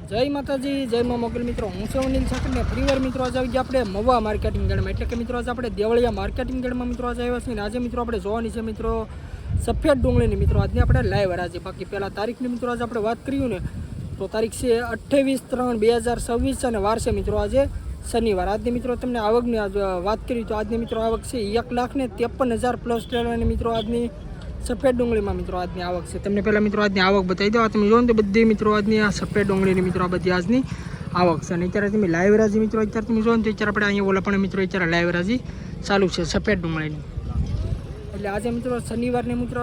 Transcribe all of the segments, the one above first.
જય માતાજી, જય મા મોગલ મિત્રો. હું છું અનિલ ઠાકર ને ફરીવાર મિત્રો આજે આવી ગયા આપણે મવા માર્કેટિંગ યાર્ડમાં. એટલે કે મિત્રો આજે આપણે દેવળિયા માર્કેટિંગ યાર્ડમાં મિત્રો આજે આવ્યા છીએ. આજે મિત્રો આપણે જોવાની છે મિત્રો સફેદ ડુંગળીની મિત્રો આજની આપણે લાઈવ હરાજી. બાકી પહેલાં તારીખની મિત્રો આજે આપણે વાત કર્યું ને તો તારીખ છે 28/3/2026 અને વાર છે મિત્રો આજે શનિવાર. આજની મિત્રો તમને આવકની વાત કરી તો આજની મિત્રો આવક છે 1,53,000 પ્લસ લેવાની મિત્રો આજની સફેદ ડુંગળીમાં મિત્રો આજની આવક છે. તમને પહેલાં મિત્રો આજની આવક બતાવી દો. તમે જોવો ને તો બધી મિત્રો આજની આ સફેદ ડુંગળીની મિત્રો આ બધી આજની આવક છે. અને અત્યારે તમે લાઈવ રાજી મિત્રો અત્યારે તમે જોવો ને તો અત્યારે આપણે અહીંયા ઓલા પણ મિત્રો અત્યારે લાઈવ રાજી ચાલુ છે સફેદ ડુંગળીની. એટલે આજે મિત્રો શનિવારને મિત્રો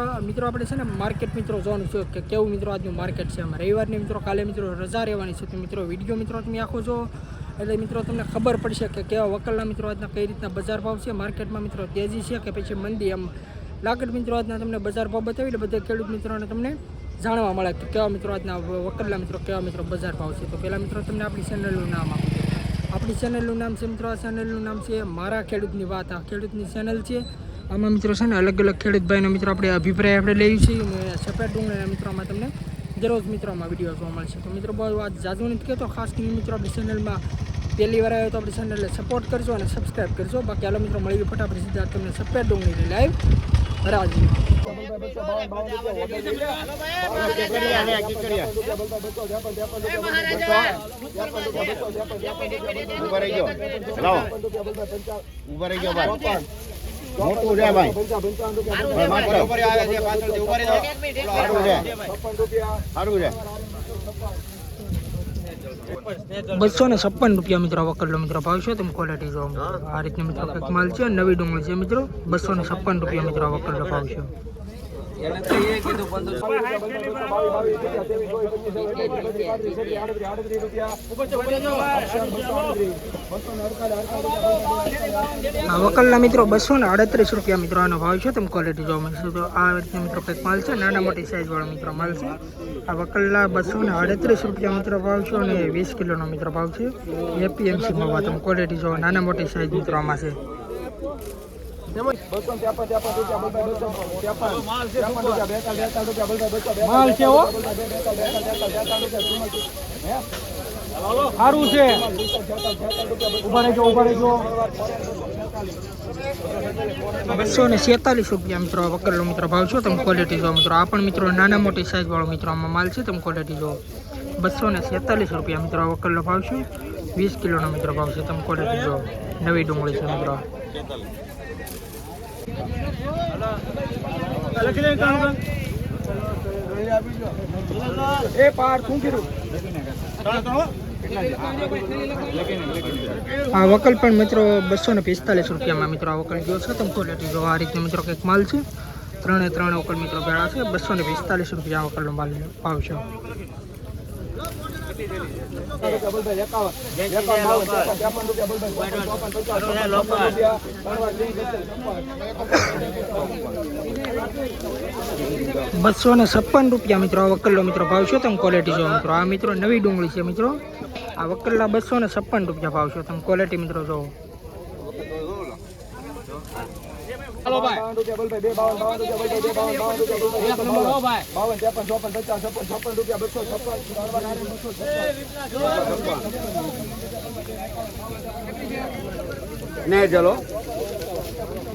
આપણે છે ને માર્કેટ મિત્રો જોવાનું છે કે કેવું મિત્રો આજનું માર્કેટ છે. આમાં રવિવારની મિત્રો કાલે મિત્રો રજા રહેવાની છે. તો મિત્રો વિડીયો મિત્રો તમે આખો જો એટલે મિત્રો તમને ખબર પડશે કે કેવા વકલના મિત્રો આજના કઈ રીતના બજાર ભાવ છે માર્કેટમાં મિત્રો તેજી છે કે પછી મંદી. એમ લાગત મિત્રો આજના તમને બજાર ભાવ બતાવી એટલે બધા ખેડૂત મિત્રોને તમને જાણવા મળે કે કેવા મિત્રો આજના વકલના મિત્રો કેવા મિત્રો બજાર ભાવ છે. તો પહેલાં મિત્રો તમને આપણી ચેનલનું નામ આપું. આપણી ચેનલનું નામ છે મિત્રો આ ચેનલનું નામ છે મારા ખેડૂતની વાત. આ ખેડૂતની ચેનલ છે. આમાં મિત્રો છે ને અલગ અલગ ખેડૂત ભાઈનો મિત્રો આપણે અભિપ્રાય આપણે લઈએ છીએ. અને સફેદ ડુંગળીના મિત્રોમાં તમને દરરોજ મિત્રોમાં વિડીયો જોવા મળશે. તો મિત્રો બહુ આ જાજુ નથી કહેતો. ખાસ કરીને મિત્રો આપણી ચેનલમાં પહેલી વાર આવ્યો તો આપણી ચેનલને સપોર્ટ કરજો અને સબસ્ક્રાઈબ કરજો. બાકી હાલો મિત્રો મળી ફટાફટ સીધા તમને સફેદ ડુંગળીની લાઈવ હરાજી. મોટું છે ભાઈ 256 રૂપિયા મિત્રો વકલનો મિત્રો ભાવ છે. તમે ક્વોલિટી જોવો મિત્રો આ રીતની મિત્રો કંઈક માલ છે. નવી ડુંગળી છે મિત્રો 256 રૂપિયા મિત્રો વકલનો ભાવ છે. વકલના મિત્રો 238 રૂપિયા મિત્રો આનો ભાવ છે. તમે ક્વોલિટી જોવા મળશે. તો આ રીતના મિત્રો કંઈક માલ છે. નાના મોટી સાઈઝ વાળો મિત્રો માલ છે. આ વકલના 238 રૂપિયા મિત્રો ભાવ છે અને 20 કિલોનો મિત્રો ભાવ છે. એપીએમસી મવા તમે ક્વોલિટી જોવો નાના મોટી સાઈઝ મિત્રો આમાં છે. માલ છે સારું છે. ઉભા રહેજો 246 રૂપિયા મિત્રો વકલનો મિત્રો ભાવ છે. તમે ક્વોલિટી જોવો મિત્રો આ પણ મિત્રો નાના મોટી સાઈઝ વાળો મિત્રો આમાં માલ છે. તમે ક્વોલિટી જોવો 246 રૂપિયા મિત્રો વકલનો ભાવ છે. 20 કિલોનો મિત્રો ભાવ છે. તમે ક્વોલિટી જોવો નવી ડુંગળી છે મિત્રો. આ વકલ પણ મિત્રો 245 રૂપિયામાં મિત્રો આ વકલ ગયો છે. તમે ક્વોલિટી જો આ રીતનો મિત્રો કંઈક માલ છે. ત્રણે વકલ મિત્રો ભેળા છે. 245 રૂપિયા વકલનો માલ ભાવ છે. ₹256 રૂપિયા મિત્રો આ વકલનો મિત્રો ભાવ છે. તમે ક્વોલિટી જોવો મિત્રો આ મિત્રો નવી ડુંગળી છે મિત્રો. આ વકલના 256 રૂપિયા ભાવ છે. તમે ક્વોલિટી મિત્રો જોવો. हेलो भाई नहीं चलो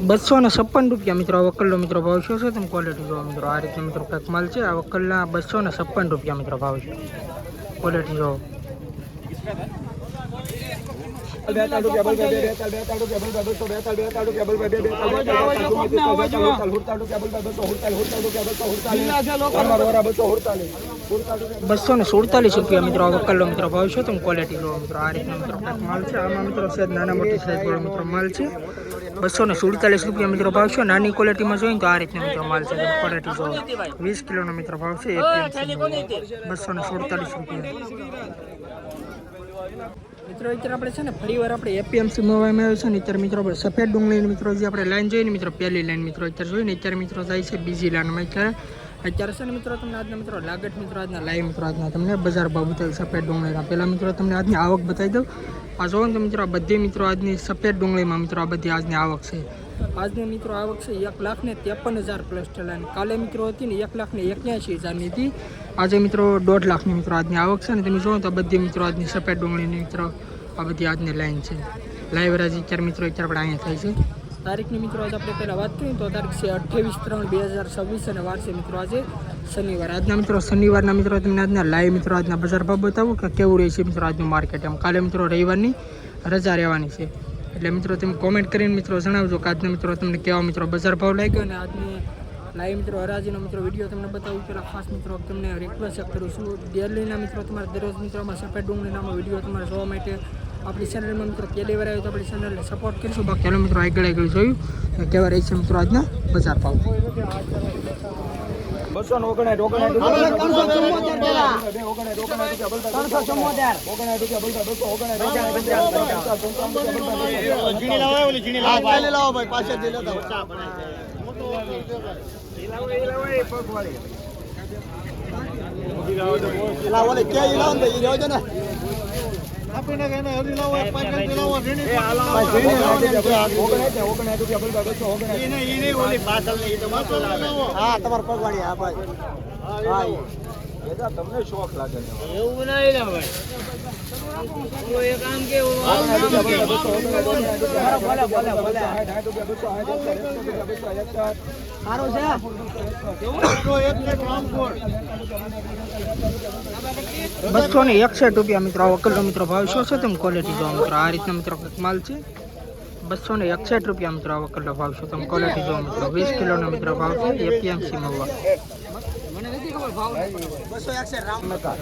256 રૂપિયા મિત્રો આ વકલનો મિત્રો ભાવ છે. તમે ક્વોલિટી જોવો મિત્રો આ રીતનો મિત્રો કંઈક માલ છે. આ વકલના 256 રૂપિયા મિત્રો ભાવ છે. ક્વોલિટી જોવો. ₹247 મિત્રો આ વકલનો મિત્રો ભાવ છે. તમે ક્વોલિટી જોવો મિત્રો આ રીતનો મિત્રો માલ છે. આમાં મિત્રો સાઈઝ નાના મોટી સાઈઝ વાળો મિત્રો માલ છે. 247 રૂપિયા મિત્રો ભાવ છે. નાની ક્વોલિટીમાં જોઈએ તો આ રીતનો મિત્રો માલ છે. તમે ક્વોલિટી જોવો 20 કિલોનો મિત્રો ભાવ છે. 247 રૂપિયા મિત્રો. અત્યારે આપણે છે ને ફરી વાર આપણે એપીએમસી મવામાં આવ્યો છે ને અત્યારે મિત્રો આપણે સફેદ ડુંગળીની મિત્રો જે આપણે લાઈન જોઈએ ને મિત્રો પહેલી લાઈન મિત્રો અત્યારે જોઈએ ને અત્યારે મિત્રો જાય છે બીજી લાઈનમાં. અત્યારે છે ને મિત્રો તમને આજના મિત્રો લાગત મિત્રો આજના લાઈવ મિત્રો આજના તમને બજાર ભાવ બતાવી સફેદ ડુંગળીના. પહેલાં મિત્રો તમને આજની આવક બતાવી દઉં. આ જોવો ને મિત્રો આ બધી મિત્રો આજની સફેદ ડુંગળીમાં મિત્રો આ બધી આજની આવક છે. આજની મિત્રો આવક છે 1,53,000 પ્લસ ચલાની. કાલે મિત્રો હતી ને 1,81,000ની હતી. આજે મિત્રો 1.5 લાખની મિત્રો આજની આવક છે. ને તમે જોવો તો બધી મિત્રો આજની સફેદ ડુંગળીની મિત્રો આ બધી આજની લાઈન છે. લાઈવ રાજી અત્યારે મિત્રો પણ અહીંયા થાય છે. તારીખની મિત્રો આજે આપણે પહેલાં વાત કરીએ તો તારીખ છે 28/3/2026 અને વાર છે મિત્રો આજે શનિવાર. આજના મિત્રો શનિવારના મિત્રો તમને આજના લાઈવ મિત્રો આજના બજાર ભાવ બતાવું કે કેવું રહે છે મિત્રો આજનું માર્કેટ. એમ કાલે મિત્રો રવિવારની રજા રહેવાની છે એટલે મિત્રો તમે કોમેન્ટ કરીને મિત્રો જણાવજો કે આજના મિત્રો તમને કેવા મિત્રો બજાર ભાવ લાગ્યો. અને આજની લાઈવ મિત્રો હરાજીનો મિત્રો વિડીયો તમને બતાવું પહેલાં ખાસ મિત્રો તમને રિક્વેસ્ટ કરું છું ડેલીના મિત્રો તમારે દરરોજ મિત્રોમાં સફેદ ડુંગળીના વિડીયો તમારે જોવા માટે આપણી ચેનલમાં મિત્રો પહેલી વાર આવ્યો તો આપણી ચેનલને સપોર્ટ કરીશું. બાકી ચાલો મિત્રો આગળ જોયું કેવા રહી છે મિત્રો આજના બજાર ભાવ. 200 તમને શોખ લાગે એવું નહીં ને ભાઈ એક આમ કેવું સારું છે 261 રૂપિયા મિત્રો આવો કિલો મિત્રો ભાવ શું છે તમે ક્વોલિટી જોવો મિત્રો. આ રીતના મિત્રો માલ છે 261 રૂપિયા મિત્રો આવો કિલો ભાવ શું તમે ક્વોલિટી જોવો મિત્રો. 20 કિલોનો મિત્રો ભાવ છે એપીએમસી મવા. મને નથી ખબર ભાવ 261 રામ નકા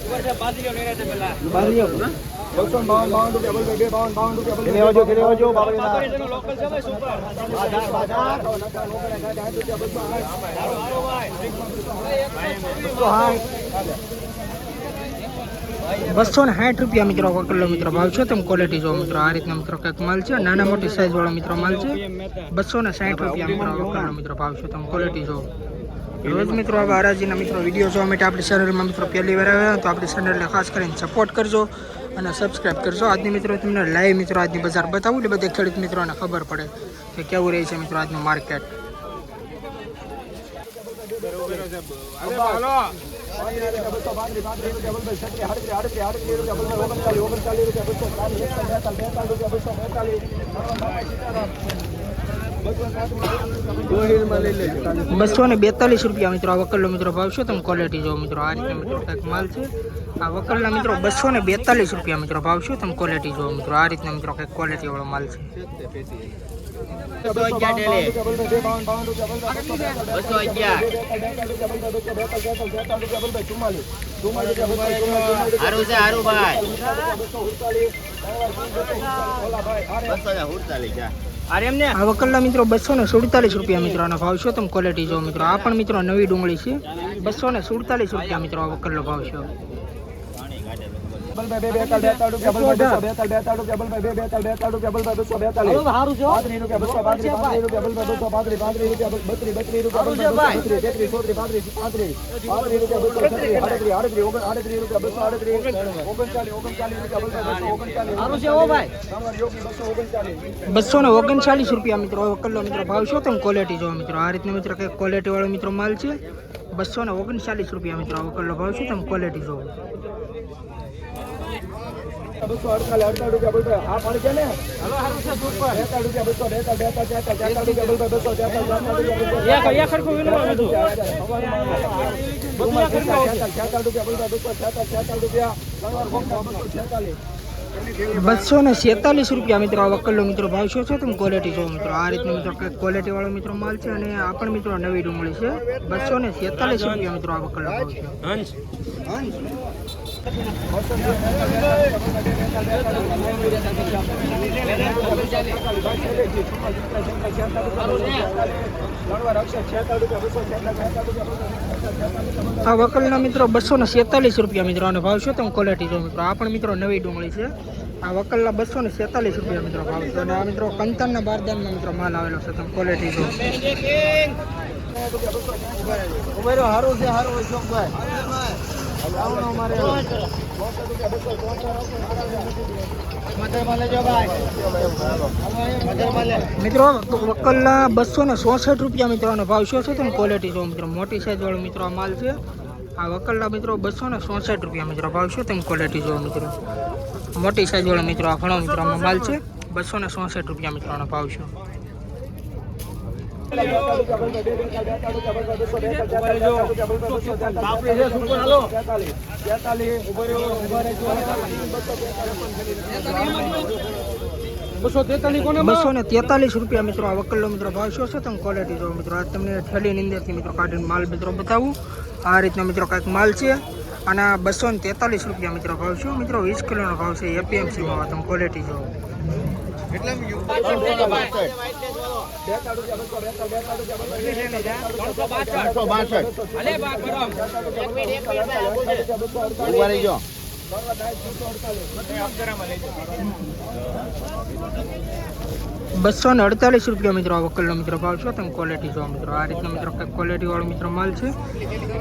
₹260 મિત્રો કિલો મિત્રો ભાવ છે તમે ક્વોલિટી જોવો મિત્રો. આ રીતના મિત્રો કંઈક માલ છે નાના મોટી સાઈઝ વાળો મિત્રો માલ છે. 260 રૂપિયા મિત્રો કિલો મિત્રો ભાવ છે તમે ક્વોલિટી જોવો. રોજ મિત્રો આવા હરાજીના મિત્રો વિડીયો જોવા માટે આપણી ચેનલમાં મિત્રો પહેલી વાર આવ્યા તો આપણી ચેનલને ખાસ કરીને સપોર્ટ કરજો અને સબસ્ક્રાઈબ કરજો. આજની મિત્રો તમને લાઈવ મિત્રો આજની બજાર બતાવું એટલે બધા ખેડૂત મિત્રોને ખબર પડે કે કેવું રહે છે મિત્રો આજનું માર્કેટ. ₹242 મિત્રો આ વકલનો મિત્રો ભાવ છે તમે ક્વોલિટી જોવો મિત્રો. આ રીતે મિત્રો કંઈક માલ છે આ વકલના મિત્રો ₹242 મિત્રો ભાવ છે તમે ક્વોલિટી જોવો મિત્રો. આ રીતના મિત્રો કંઈક ક્વોલિટી વાળો માલ છે. આ વકલના મિત્રો ₹247 મિત્રો આનો ભાવ છે તમે ક્વોલિટી જોવો મિત્રો. આ પણ મિત્રો નવી ડુંગળી છે. ₹247 મિત્રો આ વકલનો ભાવ છે. ₹239 મિત્રો વકલનો મિત્રો ભાવ છે તમે ક્વોલિટી જોવો મિત્રો. આ રીતના મિત્રો કંઈક ક્વોલિટી વાળો મિત્રો માલ છે. ₹239 મિત્રો આ વકલનો ભાવ છે તમે ક્વોલિટી જોવો. ₹247 મિત્રો આ વકલનો મિત્રો ભાવ શું છે તમે ક્વોલિટી જોવો મિત્રો. આ રીતનો મિત્રો કંઈક ક્વોલિટી વાળો મિત્રો માલ છે અને આ પણ મિત્રો નવી ડુંગળી છે. ₹247 મિત્રો આ વકલનો ભાવ છે. આ વકલના મિત્રો ₹247 મિત્રો આનો ભાવ છે તમે ક્વોલિટી જો મિત્રો. આ પણ મિત્રો નવી ડુંગળી છે. આ વકલના ₹247 મિત્રો ભાવ છે. અને આ મિત્રો કંતાનના બારદાનમાં મિત્રો માલ આવેલો છે તમે ક્વોલિટી જો. સારું છે સારું અશોકભાઈ મિત્રો વકલના 266 રૂપિયા મિત્રોનો ભાવ શું છે તમે ક્વોલિટી જો મિત્રો મોટી સાઈઝ વાળો મિત્રો આ માલ છે આ વકલના મિત્રો 266 રૂપિયા મિત્રો ભાવ શું તમે ક્વોલિટી જો મિત્રો મોટી સાઈઝ વાળો મિત્રો આ ઘણો મિત્રોમાં માલ છે 266 રૂપિયા મિત્રોનો ભાવ છે ₹243 રૂપિયા મિત્રો આ વકલનો મિત્રો ભાવ શું છે તમે ક્વોલિટી જો મિત્રો આ તમને થેલીની અંદરથી મિત્રો કાઢીને માલ મિત્રો બતાવું આ રીતનો મિત્રો કંઈક માલ છે અને 243 રૂપિયા મિત્રો ભાવ છે મિત્રો 20 કિલોનો ભાવ છે એપીએમસીમાં તમે ક્વોલિટી જો ₹248 રૂપિયા મિત્રો આ વકલનો મિત્રો ભાવ છે તમે ક્વોલિટી જો મિત્રો આ રીતનો મિત્રો કંઈક ક્વોલિટી વાળો મિત્રો માલ છે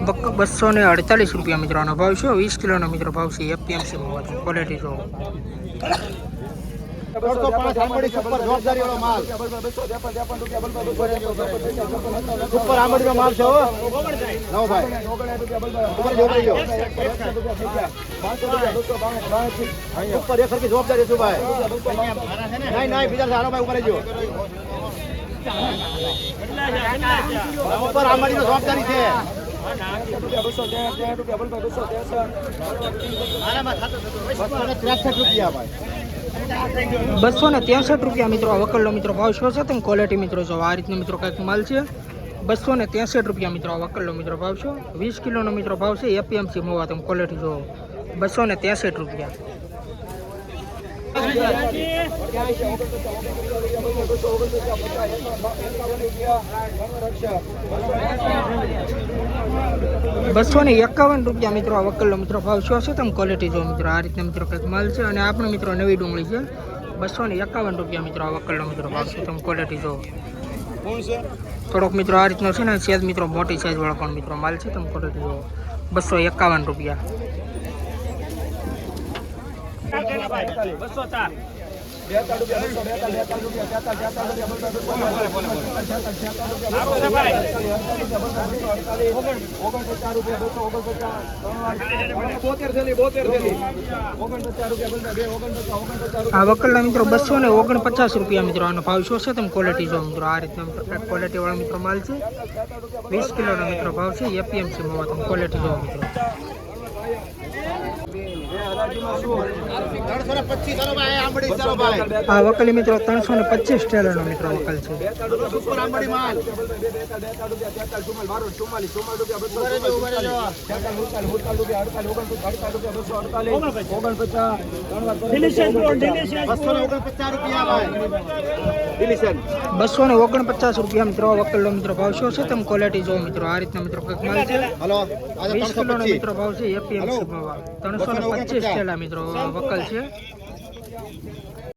248 રૂપિયા મિત્રો આનો ભાવ છે 20 કિલોનો મિત્રો ભાવ છે એપીએમસીમાં તમે ક્વોલિટી જો સુપર આંબડીનો માલ છે હો નવો ભાઈ ઉપર એક સરખી જવાબદારી છું ભાઈ નહીં બીજા સારો ભાઈ ઉપર જો ઉપર આંબડીનો જવાબદારી છે ₹263 રૂપિયા મિત્રો આ વકલનો મિત્રો ભાવ શું છે તમે ક્વોલિટી મિત્રો જો આ રીતનો મિત્રો કંઈક માલ છે 263 રૂપિયા મિત્રો આ વકલનો મિત્રો ભાવ છે 20 કિલોનો મિત્રો ભાવ છે એપીએમસી મોવા તમે ક્વોલિટી જો 263 રૂપિયા ₹251 રૂપિયા મિત્રો આ વકલનો મિત્રો ભાવ શું છે તમે ક્વોલિટી જો મિત્રો આ રીતના મિત્રો કંઈક માલ છે અને આપણો મિત્રો નવી ડુંગળી છે ₹251 રૂપિયા મિત્રો આ વકલનો મિત્રો ભાવ છે તમે ક્વોલિટી જો થોડોક મિત્રો આ રીતનો છે ને સેજ મિત્રો મોટી સાઈઝ વાળો પણ મિત્રો માલ છે તમે ક્વોલિટી જો ₹251 રૂપિયા આ વકલના મિત્રો 249 રૂપિયા મિત્રો આનો ભાવ શું છે તમે ક્વોલિટી જો મિત્રો આ રીતનો ક્વોલિટી વાળો મિત્રો માલ છે 20 કિલોનો મિત્રો ભાવ છે એપીએમસી માં તમે ક્વોલિટી જો મિત્રો આ વકલી મિત્રો 325 ટેલરનો મિત્રો વકલ છે ₹249 મિત્રો વકલનો મિત્રો ભાવ શું છે તમે ક્વોલિટી જો મિત્રો આ રીતના મિત્રો કંઈક માલ છે 20 કિલોનો મિત્રો ભાવ છે એપીએમસી માં 325 ટેલા મિત્રો વકલ છે